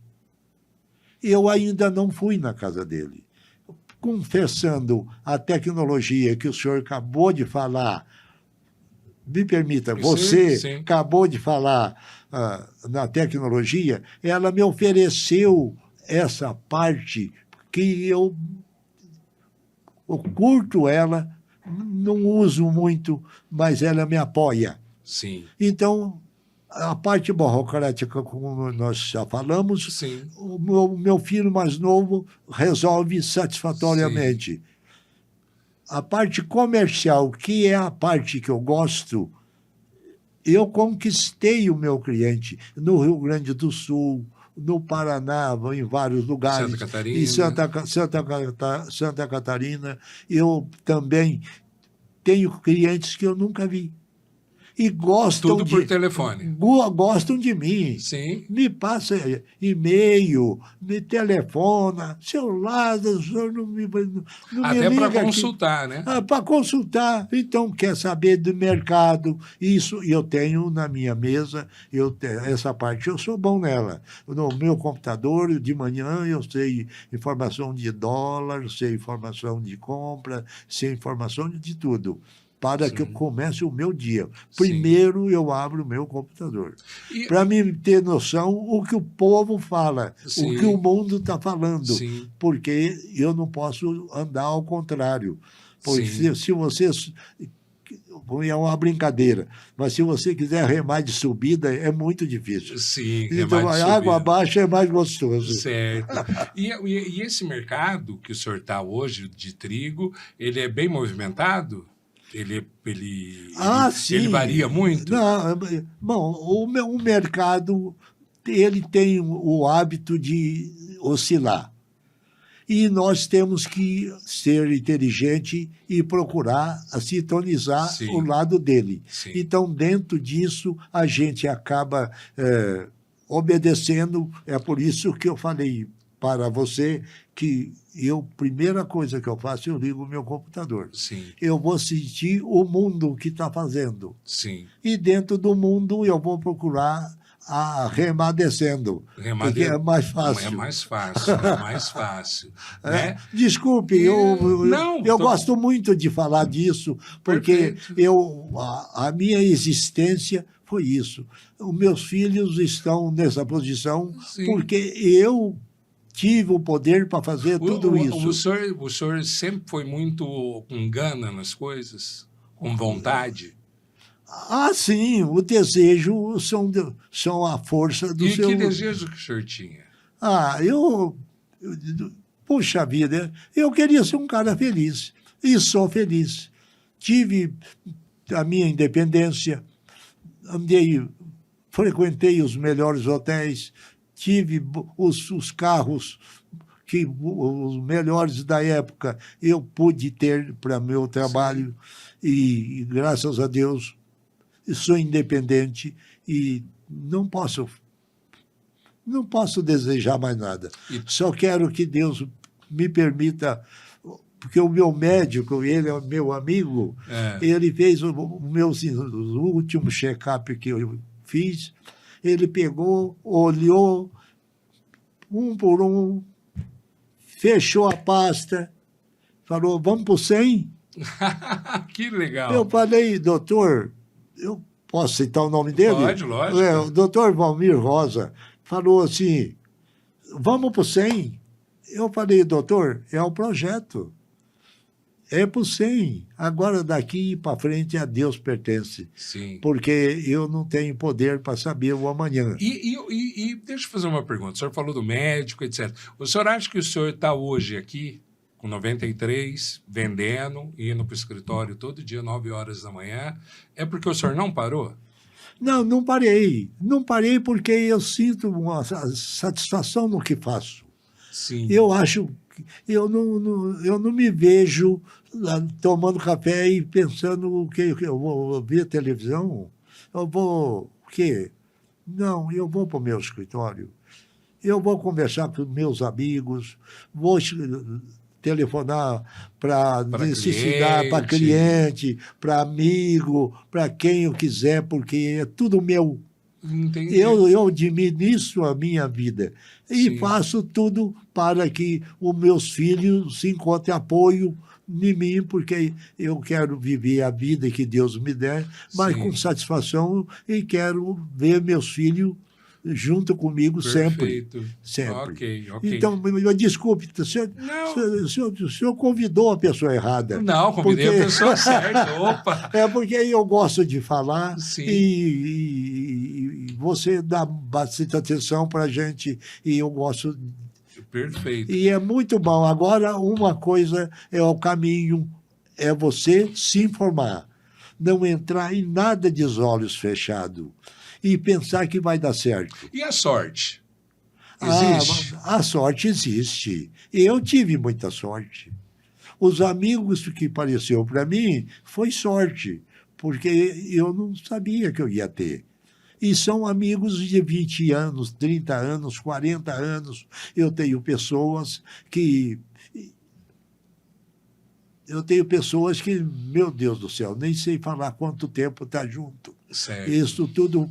Eu ainda não fui na casa dele. Confessando a tecnologia que o senhor acabou de falar, me permita, você acabou de falar na tecnologia, ela me ofereceu essa parte que eu curto ela, não uso muito, mas ela me apoia. Sim. Então, A parte burocrática, como nós já falamos, Sim, o meu filho mais novo resolve sim, satisfatoriamente. A parte comercial, que é a parte que eu gosto, eu conquistei o meu cliente no Rio Grande do Sul, no Paraná, em vários Santa lugares, em Catarina. Santa Catarina. Eu também tenho clientes que eu nunca vi. E Tudo por telefone. gostam de mim. Sim, Me passa e-mail, me telefona, celular, o senhor não me até para liga aqui. consultar, né? Para consultar, então quer saber do mercado, isso eu tenho na minha mesa, essa parte eu sou bom nela. No meu computador, de manhã, eu sei informação de dólar, sei informação de compra, sei informação de tudo, para que eu Sim, comece o meu dia. sim. Primeiro eu abro o meu computador, E, para mim ter noção o que o povo fala, o que o sim, mundo está falando, sim, porque eu não posso andar ao contrário. Pois sim, se você. É uma brincadeira, mas se você quiser remar de subida, é muito difícil. sim, Então, remate de a água subida. abaixo é mais gostoso. Certo. E esse mercado que o senhor está hoje de trigo, ele é bem movimentado? Ah, Ele varia sim. muito? Não, bom, o mercado ele tem o hábito de oscilar. E nós temos que ser inteligente e procurar sintonizar o Sim, lado dele. sim. Então, dentro disso, a gente acaba obedecendo. É por isso que eu falei para você que primeira coisa que eu faço, eu ligo o meu computador. Sim, Eu vou sentir o mundo que está fazendo. sim. E dentro do mundo eu vou procurar remar descendo, porque é mais É fácil. mais fácil, é mais fácil, né? Desculpe, E, não, eu gosto muito de falar disso, porque perfeito. a minha existência foi isso. Os meus filhos estão nessa posição Sim. porque eu tive o poder para fazer tudo isso. O senhor sempre foi muito com gana nas coisas? Com vontade? Ah, sim, o desejo são a força do E que seu. desejo que o senhor tinha? Ah, puxa vida, eu queria ser um cara feliz. E sou feliz. Tive a minha independência, frequentei os melhores hotéis, tive os carros os melhores da época eu pude ter para meu trabalho. E graças a Deus, sou independente e não posso desejar mais nada. Só quero que Deus me permita, porque o meu médico, ele é meu amigo, ele fez o último check-up que eu fiz, ele pegou, olhou, um por um, fechou a pasta, falou, vamos para o 100? Que legal. Eu falei, doutor, eu posso citar o nome dele? Pode, lógico. O doutor Valmir Rosa falou assim, vamos para o 100? Eu falei, doutor, é o projeto. É para o 100. Agora, daqui para frente, a Deus pertence. Sim. Porque eu não tenho poder para saber o amanhã. E deixa eu fazer uma pergunta. O senhor falou do médico, etc. O senhor acha que o senhor está hoje aqui, com 93, vendendo, indo para o escritório todo dia, 9 horas da manhã, é porque o senhor não parou? Não, não parei. Não parei porque eu sinto uma satisfação no que faço. Sim. Eu acho... Eu não me vejo tomando café e pensando o que eu vou ver televisão. Eu vou... O quê? Não, eu vou para o meu escritório. Eu vou conversar com meus amigos, vou telefonar para necessidade, para cliente, para amigo, para quem eu quiser, porque é tudo meu. Entendi. Eu administro a minha vida e faço tudo para que os meus filhos se encontrem apoio em mim, porque eu quero viver a vida que Deus me der, mas com satisfação, e quero ver meus filhos junto comigo. Perfeito. Sempre. Ok. Então, desculpe, o senhor convidou a pessoa errada. Não, convidei a pessoa certa. Opa! É porque eu gosto de falar você dá bastante atenção para a gente e eu gosto. Perfeito. E é muito bom. Agora, uma coisa é o caminho, é você se informar. Não entrar em nada de olhos fechados e pensar que vai dar certo. E a sorte? Existe? A sorte existe. Eu tive muita sorte. Os amigos que apareceu para mim foi sorte, porque eu não sabia que eu ia ter. E são amigos de 20 anos, 30 anos, 40 anos. Eu tenho pessoas que, meu Deus do céu, nem sei falar quanto tempo está junto. Certo. Isso tudo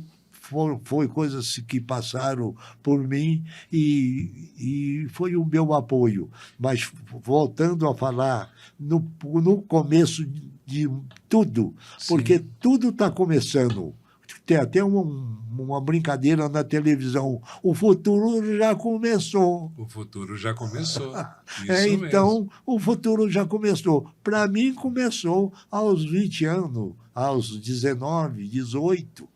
foi coisas que passaram por mim e foi o meu apoio. Mas, voltando a falar, no começo de tudo, porque tudo está começando. Tem até uma brincadeira na televisão. O futuro já começou. O futuro já começou. Então, mesmo. O futuro já começou. Para mim, começou aos 20 anos, aos 19, 18.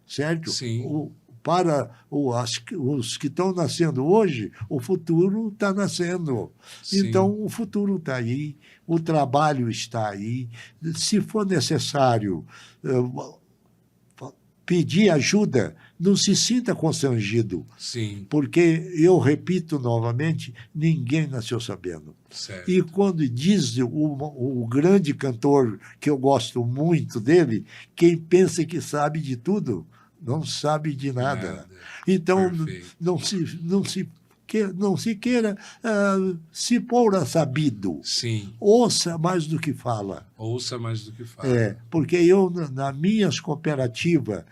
Certo? Sim. Para os que estão nascendo hoje, o futuro está nascendo. Sim. Então, o futuro está aí, o trabalho está aí. Se for necessário pedir ajuda, não se sinta constrangido. Sim. Porque, eu repito novamente, ninguém nasceu sabendo. Certo. E quando diz o grande cantor, que eu gosto muito dele, quem pensa que sabe de tudo, não sabe de nada. Então, não se queira se pôr a sabido. Sim. Ouça mais do que fala. Ouça mais do que fala. Porque eu, nas minhas cooperativas,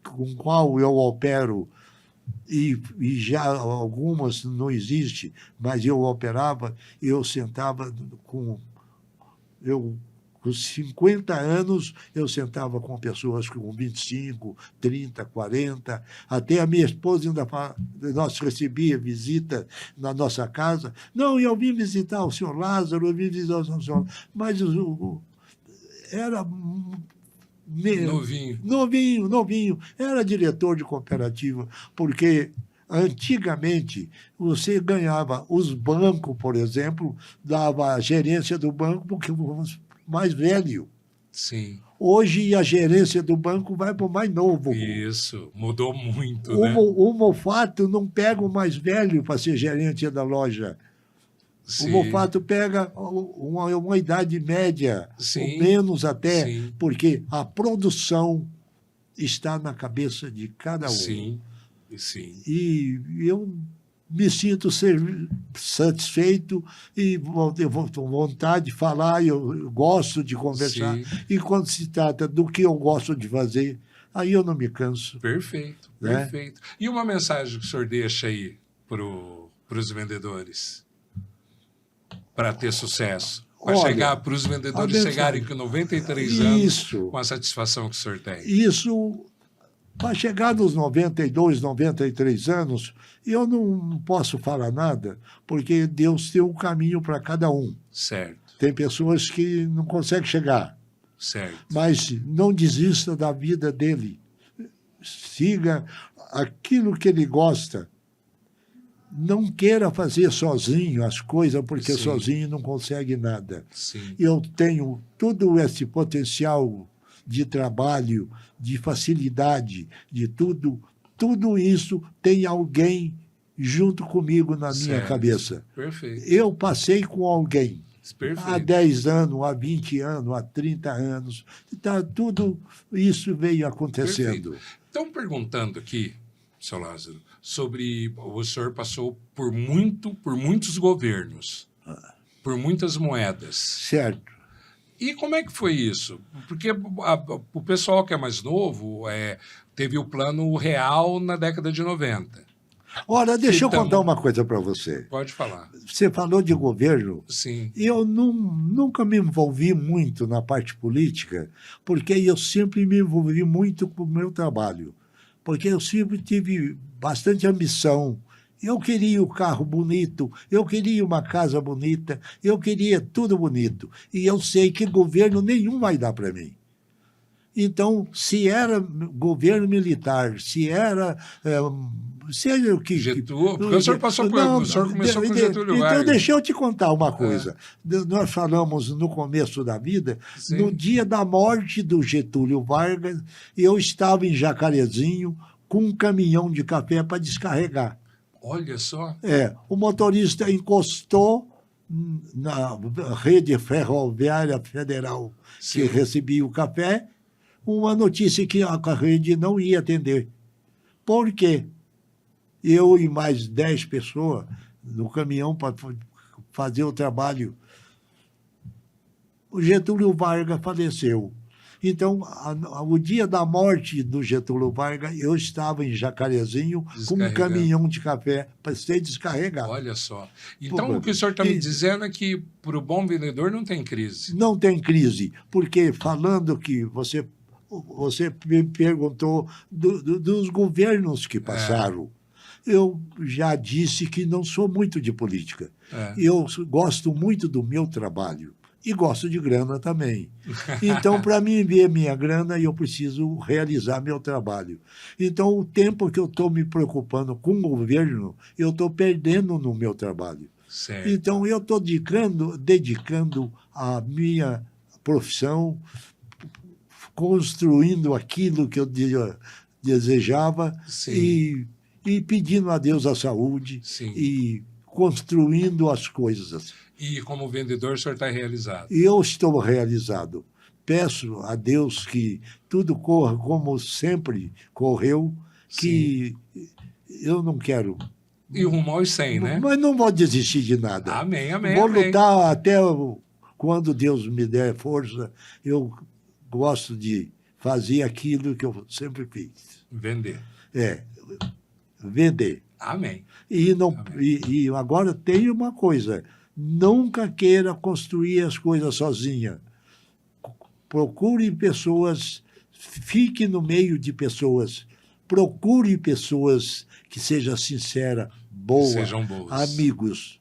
com qual eu opero, e já algumas não existem, mas eu operava, eu sentava com 50 anos, eu sentava com pessoas com 25, 30, 40. Até a minha esposa ainda fala, nós recebíamos visita na nossa casa. Não, eu vim visitar o senhor Lázaro, eu vim visitar o senhor... Mas era... Novinho. Era diretor de cooperativa, porque... Antigamente, você ganhava os bancos, por exemplo, dava a gerência do banco porque mais velho. Sim. Hoje a gerência do banco vai para o mais novo. Isso, mudou muito, né? O Mofato não pega o mais velho para ser gerente da loja. Sim. O Mofato pega uma idade média, ou menos até, porque a produção está na cabeça de cada um. Sim. E eu me sinto satisfeito e eu vou com vontade de falar, eu gosto de conversar. Sim. E quando se trata do que eu gosto de fazer, aí eu não me canso. Perfeito, né? Perfeito. E uma mensagem que o senhor deixa aí para os vendedores, para ter sucesso? Para os vendedores chegarem com 93 anos com a satisfação que o senhor tem. Isso... Para chegar nos 92, 93 anos, eu não posso falar nada, porque Deus tem um caminho para cada um. Certo. Tem pessoas que não conseguem chegar. Certo. Mas não desista da vida dele. Siga aquilo que ele gosta. Não queira fazer sozinho as coisas, porque sozinho não consegue nada. Sim. Eu tenho todo esse potencial de trabalho, de facilidade, de tudo. Tudo isso tem alguém junto comigo na minha cabeça. Perfeito. Eu passei com alguém. Perfeito. Há 10 anos, há 20 anos, há 30 anos. Tá, tudo isso veio acontecendo. Perfeito. Estão perguntando aqui, seu Lázaro, sobre... O senhor passou por muitos governos, por muitas moedas. Certo. E como é que foi isso? Porque o pessoal que é mais novo teve o Plano Real na década de 90. Ora, deixa eu contar uma coisa para você. Pode falar. Você falou de governo. Sim. Eu nunca me envolvi muito na parte política, porque eu sempre me envolvi muito com o meu trabalho. Porque eu sempre tive bastante ambição. Eu queria o carro bonito, eu queria uma casa bonita, eu queria tudo bonito. E eu sei que governo nenhum vai dar para mim. Então, se era governo militar, se era... seja o que... Getúlio, porque o senhor passou por... Não, o senhor começou com Getúlio então, Vargas. deixa eu te contar uma coisa. Nós falamos no começo da vida, Sim. no dia da morte do Getúlio Vargas, eu estava em Jacarezinho com um caminhão de café para descarregar. Olha só. O motorista encostou na rede ferroviária federal Sim. que recebia o café, uma notícia que a rede não ia atender. Por quê? Eu e mais 10 pessoas no caminhão para fazer o trabalho. O Getúlio Vargas faleceu. Então, o dia da morte do Getúlio Vargas, eu estava em Jacarezinho com um caminhão de café para ser descarregado. Olha só. Então, o que o senhor está me dizendo é que, para o bom vendedor, não tem crise. Não tem crise, porque falando que você me perguntou dos governos que passaram. Eu já disse que não sou muito de política. Eu gosto muito do meu trabalho. E gosto de grana também. Então, para mim ver minha grana, eu preciso realizar meu trabalho. Então, o tempo que eu estou me preocupando com o governo, eu estou perdendo no meu trabalho. Certo. Então, eu estou dedicando a minha profissão, construindo aquilo que eu desejava e pedindo a Deus a saúde. Sim. E construindo as coisas. E como vendedor, o senhor está realizado? Eu estou realizado. Peço a Deus que tudo corra como sempre correu, que eu não quero... E rumo aos 100, né? Mas não vou desistir de nada. Amém, amém, vou amém. lutar até quando Deus me der força. Eu gosto de fazer aquilo que eu sempre fiz. Vender. Vender. Amém. E agora tem uma coisa, nunca queira construir as coisas sozinha. Procure pessoas, fique no meio de pessoas, procure pessoas que sejam sinceras, boas, sejam boas, amigos,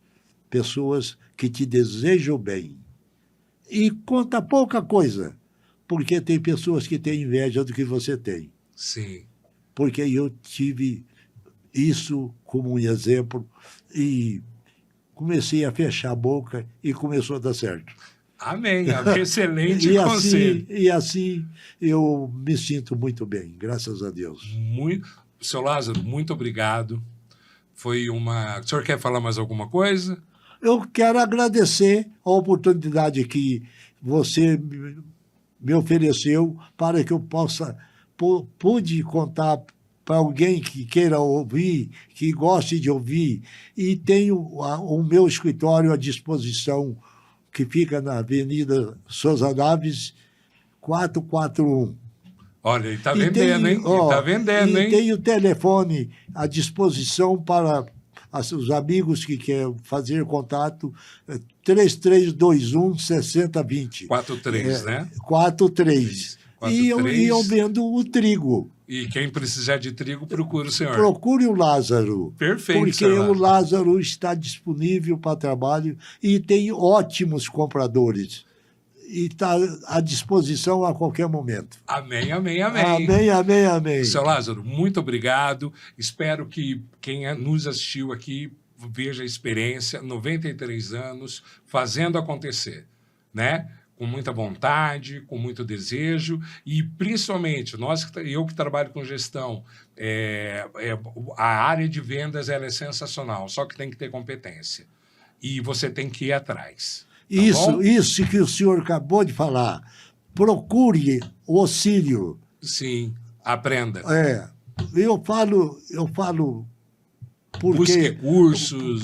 pessoas que te desejam bem. E conta pouca coisa, porque tem pessoas que têm inveja do que você tem. Sim. Porque eu tive isso como um exemplo e comecei a fechar a boca e começou a dar certo. Amém. Excelente conselho. E assim eu me sinto muito bem, graças a Deus. Seu Lázaro, muito obrigado. Foi uma... O senhor quer falar mais alguma coisa? Eu quero agradecer a oportunidade que você me ofereceu para que eu pude contar para alguém que queira ouvir, que goste de ouvir. E tenho o meu escritório à disposição, que fica na Avenida Souza Naves, 441. Olha, ele está vendendo, hein? Ele está vendendo, hein? E tem o telefone à disposição para os amigos que querem fazer contato, 3321-6020. 43, né? 43. E eu vendo o trigo. E quem precisar de trigo, procura o senhor. Procure o Lázaro. Perfeito, porque o Lázaro está disponível para trabalho e tem ótimos compradores. E está à disposição a qualquer momento. Amém, amém, amém. Amém, amém, amém. Seu Lázaro, muito obrigado. Espero que quem nos assistiu aqui veja a experiência, 93 anos, fazendo acontecer, né? Com muita vontade, com muito desejo e, principalmente, eu que trabalho com gestão, a área de vendas ela é sensacional, só que tem que ter competência. E você tem que ir atrás. Tá bom? Isso que o senhor acabou de falar. Procure o auxílio. Sim, aprenda. Eu falo porque busque cursos.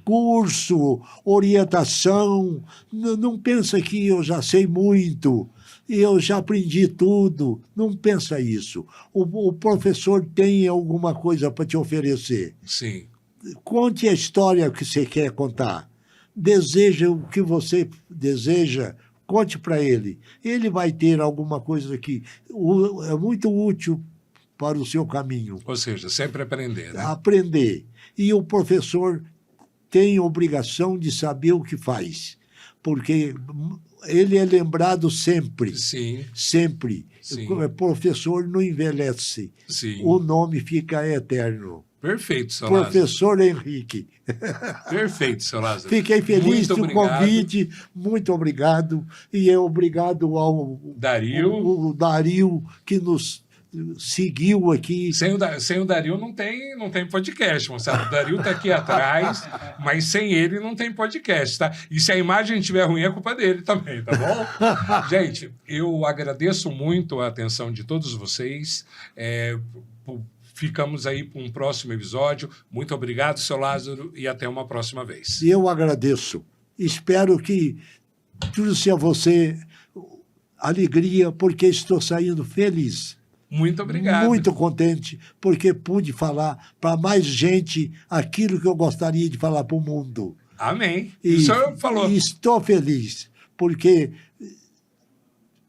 Curso, orientação. Não pensa que eu já sei muito, eu já aprendi tudo. Não pensa isso. O professor tem alguma coisa para te oferecer. Sim. Conte a história que você quer contar. Deseja o que você deseja, conte para ele. Ele vai ter alguma coisa que é muito útil para o seu caminho. Ou seja, sempre aprender, né? Aprender. E o professor tem obrigação de saber o que faz. porque ele é lembrado sempre. Sim, Sempre. sim, Professor não envelhece. sim. O nome fica eterno. Perfeito, seu Lázaro. Professor Henrique. Perfeito, seu Lázaro. Fiquei feliz Muito do obrigado. convite, muito obrigado. E obrigado ao Dario. o Dario, que nos seguiu aqui. Sem o Dario não tem podcast, moçada. O Dario está aqui atrás, mas sem ele não tem podcast, tá? E se a imagem estiver ruim, é culpa dele também, tá bom? Gente, eu agradeço muito a atenção de todos vocês. Ficamos aí para um próximo episódio. Muito obrigado, seu Lázaro, e até uma próxima vez. E eu agradeço. Espero que trouxe a você alegria, porque estou saindo feliz. Muito obrigado. Muito contente, porque pude falar para mais gente aquilo que eu gostaria de falar para o mundo. Amém. E O senhor falou. E estou feliz, porque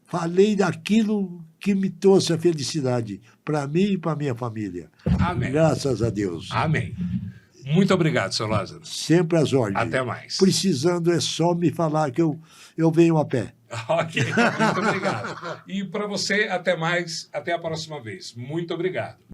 falei daquilo que me trouxe a felicidade para mim e para minha família. Amém. Graças a Deus. Amém. Muito obrigado, seu Lázaro. Sempre às ordens. Até mais. Precisando é só me falar que eu venho a pé. Ok, muito obrigado. E para você, até mais, até a próxima vez. Muito obrigado.